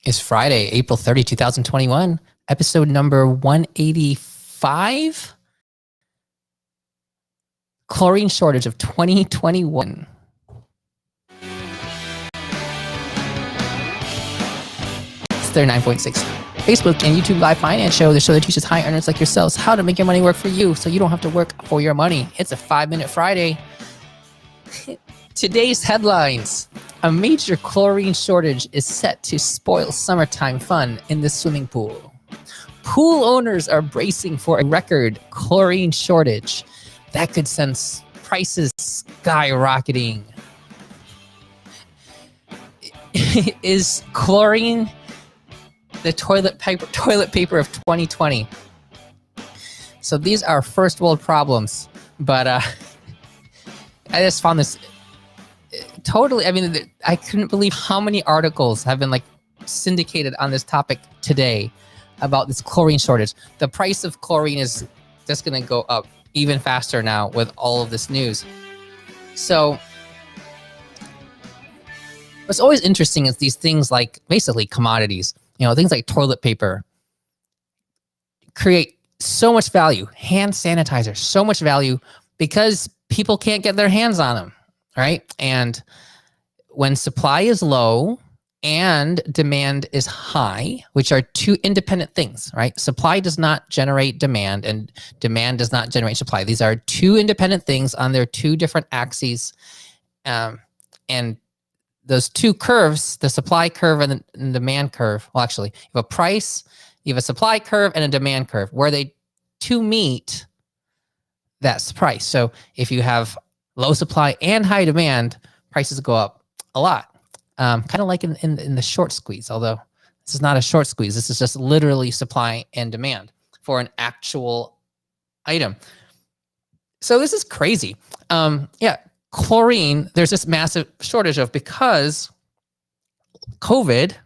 It's Friday, April 30, 2021, episode number 185. Chlorine Shortage of 2021. It's 39.6. Facebook and YouTube Live Finance Show, the show that teaches high earners like yourselves how to make your money work for you so you don't have to work for your money. It's a 5-minute Friday. Today's headlines. A major chlorine shortage is set to spoil summertime fun in the swimming pool. Pool owners are bracing for a record chlorine shortage that could send prices skyrocketing. Is chlorine the toilet paper of 2020? So these are first world problems, but I just found this totally, I couldn't believe how many articles have been syndicated on this topic today about this chlorine shortage. The price of chlorine is just going to go up even faster now with all of this news. So what's always interesting is these things like basically commodities, things like toilet paper create so much value, hand sanitizer, so much value because people can't get their hands on them. Right? And when supply is low and demand is high, which are two independent things, right? Supply does not generate demand and demand does not generate supply. These are two independent things on their two different axes. And those two curves, the supply curve and the demand curve, well, actually, you have a price, you have a supply curve and a demand curve. Where they two meet, that's price. So if you have low supply and high demand, prices go up a lot. Kind of like in the short squeeze, although this is not a short squeeze. This is just literally supply and demand for an actual item. So this is crazy. Chlorine, there's this massive shortage of because COVID, not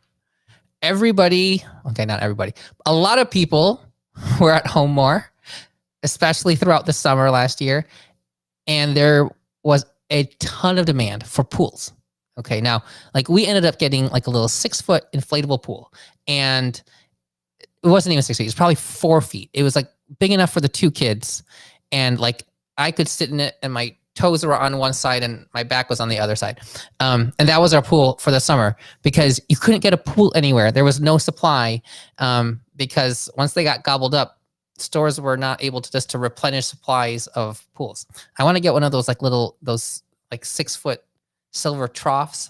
everybody, a lot of people were at home more, especially throughout the summer last year. And there was a ton of demand for pools. Okay, now, we ended up getting a little 6-foot inflatable pool. And it wasn't even 6 feet. It was probably 4 feet. It was big enough for the two kids. And I could sit in it and my toes were on one side and my back was on the other side. And that was our pool for the summer because you couldn't get a pool anywhere. There was no supply because once they got gobbled up, stores were not able to replenish supplies of pools. I want to get one of those those 6-foot silver troughs.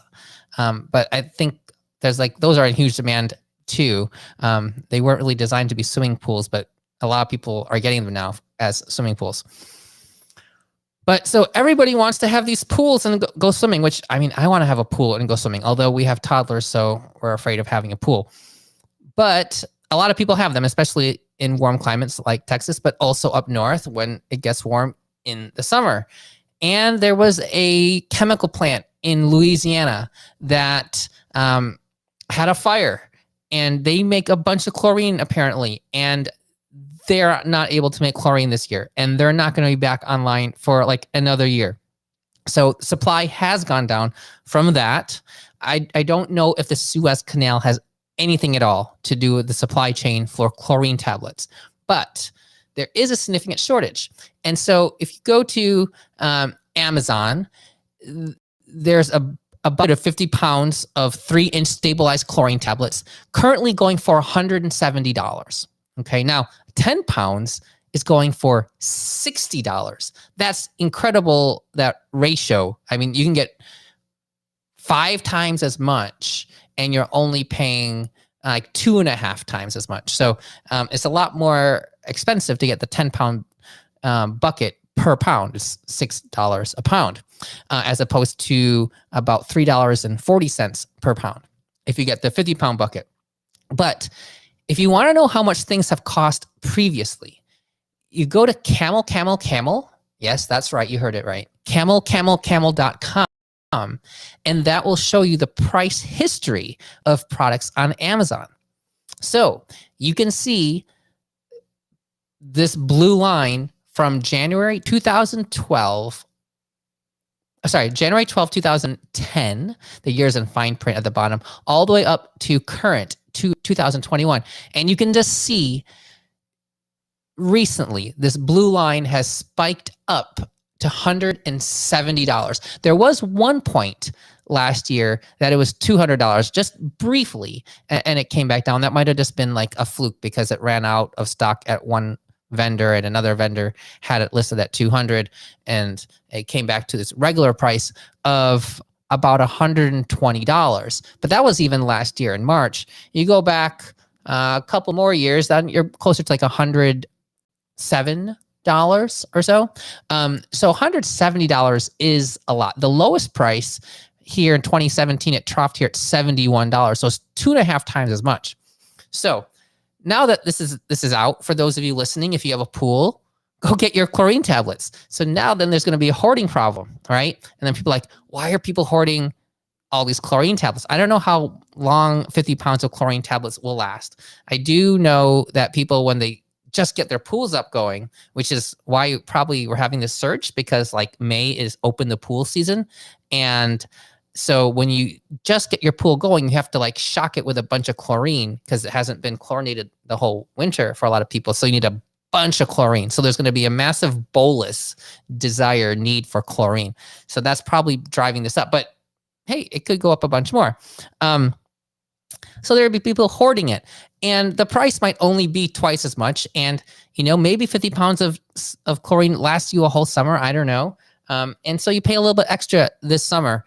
But I think there's those are in huge demand too. They weren't really designed to be swimming pools, but a lot of people are getting them now as swimming pools. But so everybody wants to have these pools and go swimming, which I want to have a pool and go swimming, although we have toddlers, so we're afraid of having a pool. But a lot of people have them, especially in warm climates like Texas, but also up north when it gets warm in the summer. And there was a chemical plant in Louisiana that had a fire, and they make a bunch of chlorine apparently, and they're not able to make chlorine this year, and they're not going to be back online for another year. So supply has gone down from that. I don't know if the Suez Canal has anything at all to do with the supply chain for chlorine tablets, but there is a significant shortage. And so if you go to Amazon, there's a bucket of 50 pounds of 3-inch stabilized chlorine tablets currently going for $170. Okay, now 10 pounds is going for $60. That's incredible, that ratio. You can get 5 times as much and you're only paying 2.5 times as much. So it's a lot more expensive to get the 10-pound bucket per pound. It's $6 a pound, as opposed to about $3.40 per pound if you get the 50-pound bucket. But if you want to know how much things have cost previously, you go to Camel. Yes, that's right. You heard it right. Camel.com. And that will show you the price history of products on Amazon. So you can see this blue line from January 2012 January 12, 2010, the years in fine print at the bottom, all the way up to current to 2021. And you can just see recently, this blue line has spiked up to $170. There was one point last year that it was $200 just briefly, and it came back down. That might have just been like a fluke because it ran out of stock at one vendor and another vendor had it listed at 200, and it came back to this regular price of about $120. But that was even last year in March. You go back a couple more years, then you're closer to like $107 or so. So $170 is a lot. The lowest price here in 2017, it troughed here at $71. So it's 2.5 times as much. So now that this is out, for those of you listening, if you have a pool, go get your chlorine tablets. So now then there's going to be a hoarding problem, right? And then people are like, why are people hoarding all these chlorine tablets? I don't know how long 50 pounds of chlorine tablets will last. I do know that people, when they just get their pools up going, which is why probably we're having this surge, because like May is open the pool season. And so when you just get your pool going, you have to like shock it with a bunch of chlorine because it hasn't been chlorinated the whole winter for a lot of people. So you need a bunch of chlorine. So there's going to be a massive bolus need for chlorine. So that's probably driving this up. But hey, it could go up a bunch more. So there would be people hoarding it, and the price might only be twice as much. And, you know, maybe 50 pounds of chlorine lasts you a whole summer. I don't know. And so you pay a little bit extra this summer.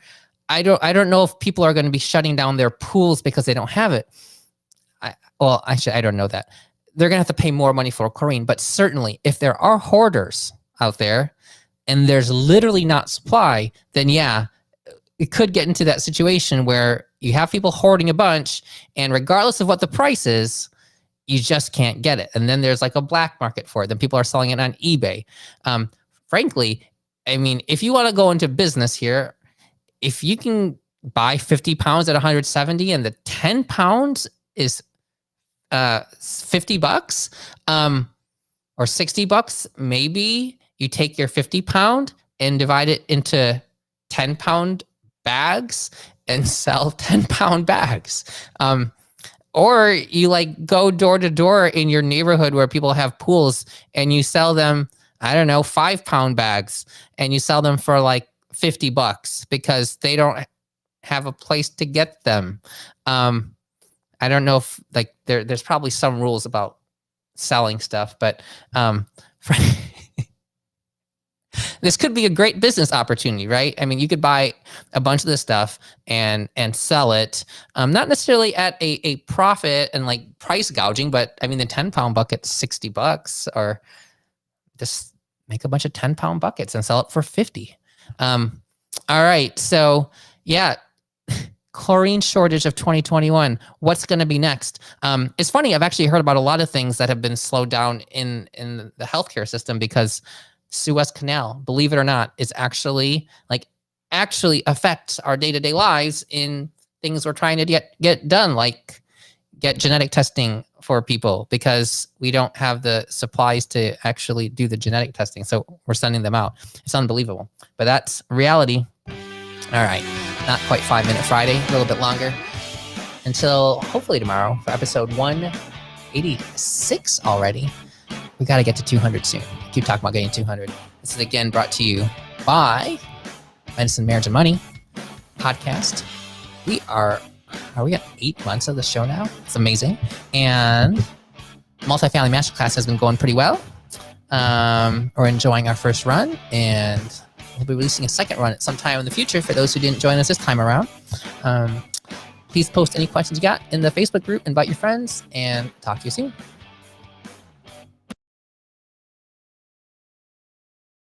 I don't know if people are going to be shutting down their pools because they don't have it. I don't know that. They're going to have to pay more money for chlorine. But certainly, if there are hoarders out there and there's literally not supply, then yeah, it could get into that situation where you have people hoarding a bunch, and regardless of what the price is, you just can't get it. And then there's like a black market for it. Then people are selling it on eBay. Frankly, I mean, if you want to go into business here, if you can buy 50 pounds at 170 and the 10 pounds is $50 or $60, maybe you take your 50 pound and divide it into 10 pound bags and sell 10 pound bags. Or you like go door to door in your neighborhood where people have pools and you sell them, I don't know, 5 pound bags, and you sell them for like $50 because they don't have a place to get them. I don't know if like there's probably some rules about selling stuff, but this could be a great business opportunity, right? I mean, you could buy a bunch of this stuff and sell it, not necessarily at a profit and like price gouging, but I mean, the 10 pound bucket's $60, or just make a bunch of 10 pound buckets and sell it for 50. All right. So yeah, chlorine shortage of 2021. What's going to be next? It's funny. I've actually heard about a lot of things that have been slowed down in the healthcare system because Suez Canal, believe it or not, is actually affects our day-to-day lives in things we're trying to get done, like get genetic testing for people, because we don't have the supplies to actually do the genetic testing. So we're sending them out. It's unbelievable, but that's reality. All right. Not quite 5 Minute Friday, a little bit longer, until hopefully tomorrow for episode 186 already. We got to get to 200 soon. Keep talking about getting 200. This is again brought to you by Medicine, Marriage, and Money podcast. We are we at 8 months of the show now? It's amazing. And Multifamily Masterclass has been going pretty well. We're enjoying our first run, and we'll be releasing a second run at some time in the future for those who didn't join us this time around. Please post any questions you got in the Facebook group, invite your friends, and talk to you soon.